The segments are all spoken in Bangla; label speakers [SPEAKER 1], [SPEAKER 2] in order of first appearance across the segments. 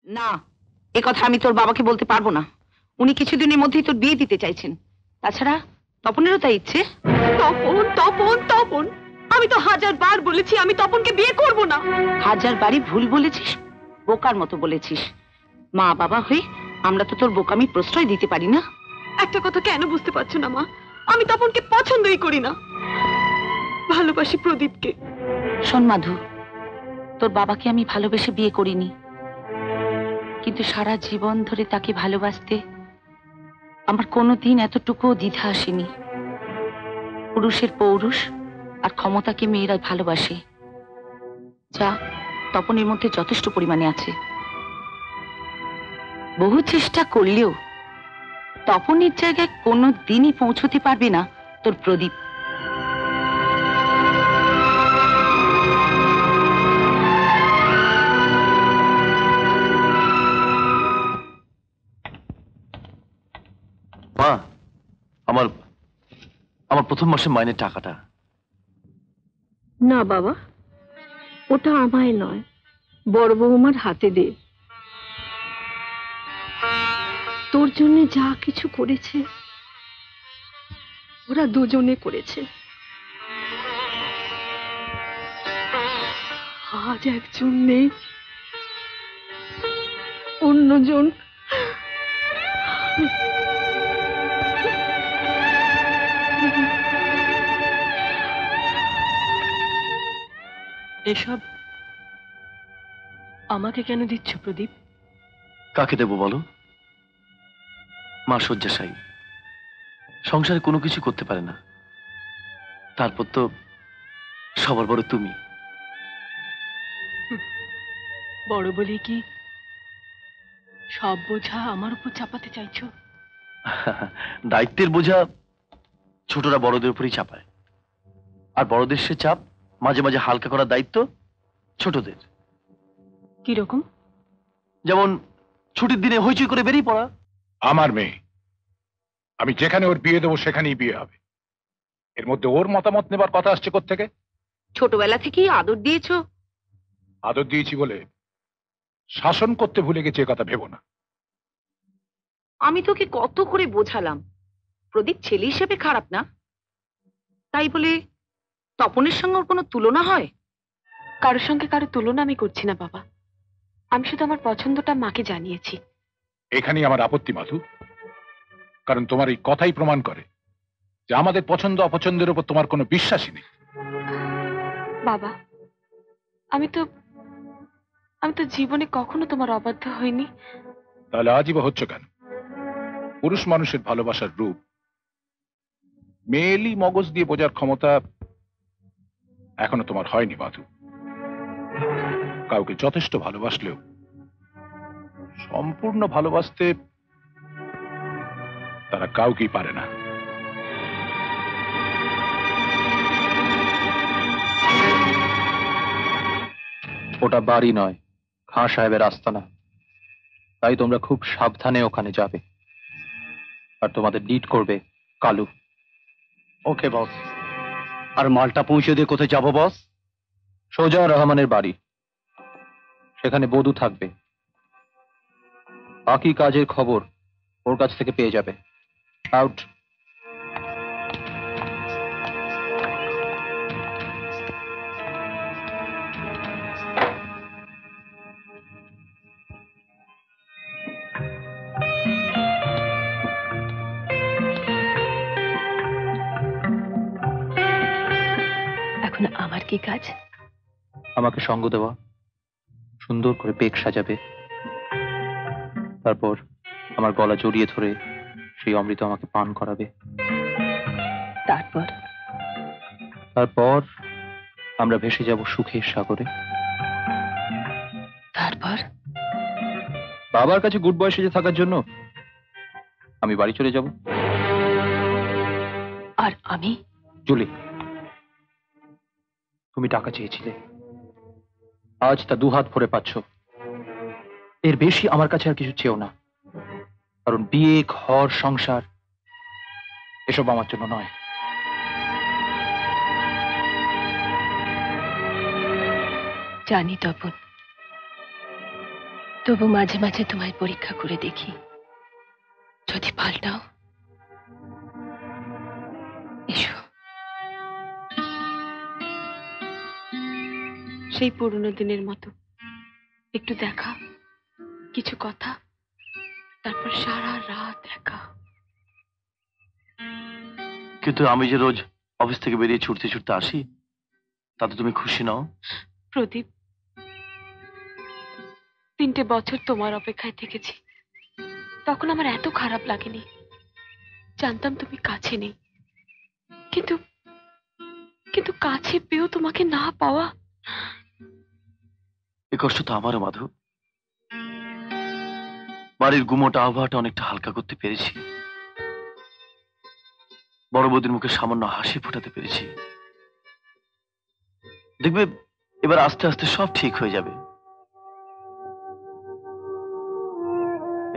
[SPEAKER 1] না, এ কথা আমি তোর বাবাকে বলতে পারবো না। উনি কিছুদিনের মধ্যেই তোর বিয়ে দিতে চাইছেন। তাছাড়া তপনেরও তাই ইচ্ছে। তপন তপন তপন, আমি তো 1000 বার বলেছি আমি তপনকে বিয়ে করব না। 1000 বারই ভুল বলেছিস, বোকার মতো বলেছিস। মা বাবা হয়ে আমরা তো তোর বোকামি প্রশ্রয় দিতে পারি না। একটা কথা কেন বুঝতে পারছো না মা? আমি তপনকে পছন্দই করি না, ভালোবাসি প্রদীপকে। শোন মাধু, তোর বাবাকে আমি ভালোবেসে বিয়ে করিনি, কিন্তু সারা জীবন ধরে তাকে ভালোবাসতে আমার কোনোদিন এতটুকুও দ্বিধা আসেনি। পুরুষের পৌরুষ আর ক্ষমতাকে মেয়েরা ভালোবাসে, যা তপনের মধ্যে যথেষ্ট পরিমাণে আছে। বহু চেষ্টা করলেও তপনের জায়গায় কোনো দিনই পৌঁছতে পারবে না তোর প্রদীপ।
[SPEAKER 2] মা, আমার আমার প্রথম মাসে মাইনের টাকাটা।
[SPEAKER 3] না বাবা, ওটা আমায় নয়, বড় বৌমার হাতে দে। তোর জন্য যা কিছু করেছে ওরা দুজনে করেছে। আজ একজন নেই, অন্যজন।
[SPEAKER 4] এসব আমাকে কেন দিচ্ছ প্রদীপ?
[SPEAKER 2] কাকে দেবো বলো? মা শয্যাশায়ী, সংসারে কোনো কিছু করতে পারে না, তারপর তো সবার বড় তুমি।
[SPEAKER 4] বড় বলে কি সব বোঝা আমার উপর চাপাতে চাইছো?
[SPEAKER 2] দায়িত্বের বোঝা ছোটরা বড়দের উপরই চাপায়, আর বড়দের সে চাপ মাঝে মাঝে হালকা করার দায়িত্ব ছোটদের।
[SPEAKER 4] কিরকম?
[SPEAKER 2] যেমন ছুটির দিনে হইচই করে বেরিয়ে পড়া।
[SPEAKER 5] আমার মেয়ে, আমি যেখানে ওর বিয়ে দেবো সেখানেই বিয়ে হবে। এর মধ্যে ওর মতামত নেবার কথা আসছে কোত্থেকে?
[SPEAKER 1] ছোটবেলা থেকেই আদর দিয়েছো।
[SPEAKER 5] আদর দিয়েছি বলে শাসন করতে ভুলে গেছে এ কথা ভেবো না।
[SPEAKER 1] আমি তোকে কত করে বোঝালাম প্রদীপ ছেলে হিসেবে খারাপ না, তাই বলে তপনের সঙ্গে ওর কোনো তুলনা হয়?
[SPEAKER 4] কারোর সঙ্গে কারো তুলনা আমি করছি না বাবা, আমি শুধু আমার পছন্দটা মাকে জানিয়েছি।
[SPEAKER 5] এখানেই আমার আপত্তি মাধু, কারণ তোমার এই কথাই প্রমাণ করে যে আমাদের পছন্দ অপছন্দের উপর তোমার কোনো বিশ্বাসই নেই।
[SPEAKER 4] বাবা, আমি তো জীবনে কখনো তোমার অবাধ্য হইনি।
[SPEAKER 5] তাহলে আজীব হচ্ছে কেন? পুরুষ মানুষের ভালোবাসার রূপ মেয়েলি মগজ দিয়ে বোঝার ক্ষমতা এখনো তোমার হয়নি মাধু। কাউকে যথেষ্ট ভালোবাসলেও সম্পূর্ণ ভালোবাসতে তারা কাউকেই পারে না।
[SPEAKER 6] ওটা বাড়ি নয়, খাঁ সাহেবের আস্তানা, তাই তোমরা খুব সাবধানে ওখানে যাবে, আর তোমাদের লিড করবে কালু।
[SPEAKER 7] ওকে বস। আর মালটা পৌঁছে দিয়ে কোথায় যাবো বস?
[SPEAKER 6] সোজা রহমানের বাড়ি, সেখানে বধূ থাকবে, বাকি কাজের খবর ওর কাছ থেকে পেয়ে যাবে। আউট।
[SPEAKER 4] এখন আমার কি কাজ?
[SPEAKER 6] আমাকে সঙ্গ দেওয়া, সুন্দর করে পেক সাজাবে, তারপর আমার গলা জড়িয়ে ধরে সেই অমৃত আমাকে পান করাবে।
[SPEAKER 4] তারপর?
[SPEAKER 6] তারপর আমরা ভেসে যাব সুখের সাগরে।
[SPEAKER 4] তারপর
[SPEAKER 6] বাবার কাছে গুড বয় সেজে থাকার জন্য আমি বাড়ি চলে যাব।
[SPEAKER 4] আর আমি?
[SPEAKER 6] জুলি, তুমি টাকা চেয়েছিলে, আজ তা দুহাত ভরে পাচ্ছ। এর বেশি আমার কাছে আর কিছু চেও না, কারণ বিয়ে, ঘর, সংসার এসব আমার জন্য নয়।
[SPEAKER 4] জানি তপন, তবু মাঝে মাঝে তোমায় পরীক্ষা করে দেখি, যদি পাল্টাও। এসো।
[SPEAKER 3] সেই পুরনো দিনের মতো একটু দেখা, কিছু কথা, তারপর সারা রাত একা।
[SPEAKER 2] কিন্তু আমি যে রোজ অফিস থেকে বেরিয়ে ছুটতে ছুটতে আসি, তাতে তুমি খুশি নও?
[SPEAKER 3] প্রদীপ, 3টে বছর তোমার অপেক্ষায় থেকেছি, তখন আমার এত খারাপ লাগেনি। জানতাম তুমি কাছে নেই, কিন্তু কিন্তু কাছে পেয়েও তোমাকে না পাওয়া।
[SPEAKER 2] এ কষ্ট তো আমারও মাধু। বাড়ির গুমোটা আবহাওয়াটা অনেকটা হালকা করতে পেরেছি, বড় বৌদির মুখে সামান্য হাসি ফোটাতে পেরেছি। দেখবে এবার আস্তে আস্তে সব ঠিক হয়ে যাবে,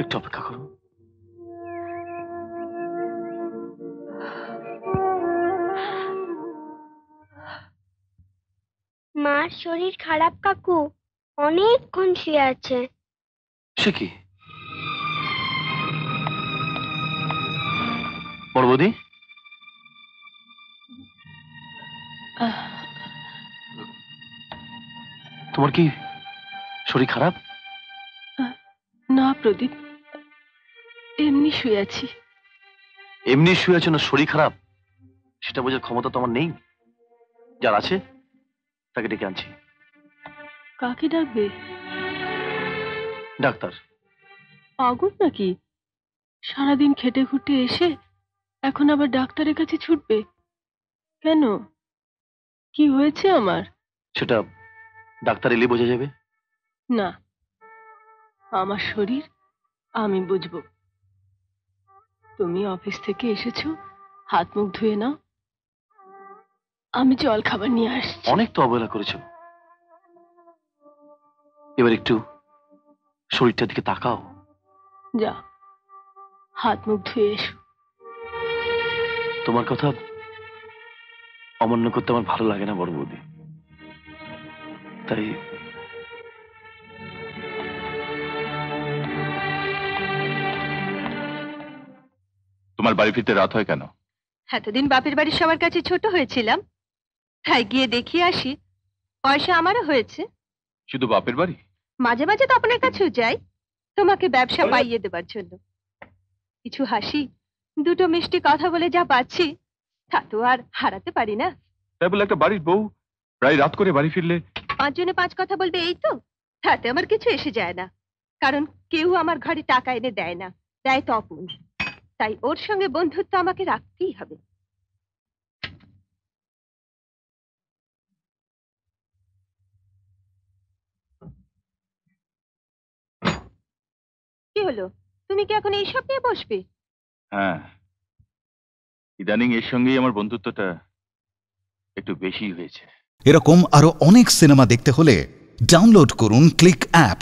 [SPEAKER 2] একটু অপেক্ষা করো।
[SPEAKER 8] মার শরীর খারাপ কাকু, অনেকক্ষণ শুয়ে আছে।
[SPEAKER 2] সে কি বড় বৌদি? তোমার কি শরীর খারাপ?
[SPEAKER 4] না প্রদীপ, এমনি শুয়ে আছি।
[SPEAKER 2] এমনি শুয়ে আছো না শরীর খারাপ সেটা বোঝার ক্ষমতা তোমার নেই? যার আছে তাকে ডেকে আনছি।
[SPEAKER 4] কাকে ডাকবে?
[SPEAKER 2] ডাক্তার।
[SPEAKER 4] পাগল নাকি? সারাদিন খেটে খুটে এসে এখন আবার ডাক্তারের কাছে ছুটবে কেন? কি হয়েছে আমার?
[SPEAKER 2] সেটা ডাক্তার এলে বোঝা যাবে।
[SPEAKER 4] না, আমার শরীর আমি বুঝবো। তুমি অফিস থেকে এসেছো, হাত মুখ ধুয়ে নাও, আমি জল খাবার নিয়ে আসছি।
[SPEAKER 2] অনেক তো অবহেলা করেছো, এবার একটু শরীরটার দিকে তাকাও।
[SPEAKER 4] যা, হাত মুখ ধুয়ে এসো।
[SPEAKER 2] তোমার কথা অমান্য করতে আমার ভালো লাগে না বড় বৌদি, তাই
[SPEAKER 5] তোমার বাড়ি ফিরতে রাত হয় কেন?
[SPEAKER 1] এতদিন বাপের বাড়ি সবার কাছে ছোট হয়েছিলাম, তাই গিয়ে দেখিয়ে আসি। পয়সা আমারও হয়েছে,
[SPEAKER 5] শুধু বাপের বাড়ি?
[SPEAKER 1] মাঝে মাঝে তো আপনার কাছেও যাই, তোমাকে ব্যবসা পাইয়ে দেবার জন্য। কিছু হাসি, দুটো মিষ্টি কথা বলে যা পাচ্ছি তা তো আর হারাতে পারি না।
[SPEAKER 5] তাই বলে একটা বাড়ির বউ প্রায় রাত করে বাড়ি ফিরলে?
[SPEAKER 1] 5 জনে 5 কথা বলবে, এই তো, তাতে আমার কিছু এসে যায় না। কারণ কেউ আমার ঘরে টাকা এনে দেয় না, দেয় তপন। তাই ওর সঙ্গে বন্ধুত্ব আমাকে রাখতেই হবে। কি হলো, তুমি কি এখন এইসব নিয়ে বসবে?
[SPEAKER 5] হ্যাঁ, ইদানিং এর সঙ্গেই আমার বন্ধুত্বটা একটু বেশি হয়েছে।
[SPEAKER 9] এরকম আরো অনেক সিনেমা দেখতে হলে ডাউনলোড করুন ক্লিক অ্যাপ।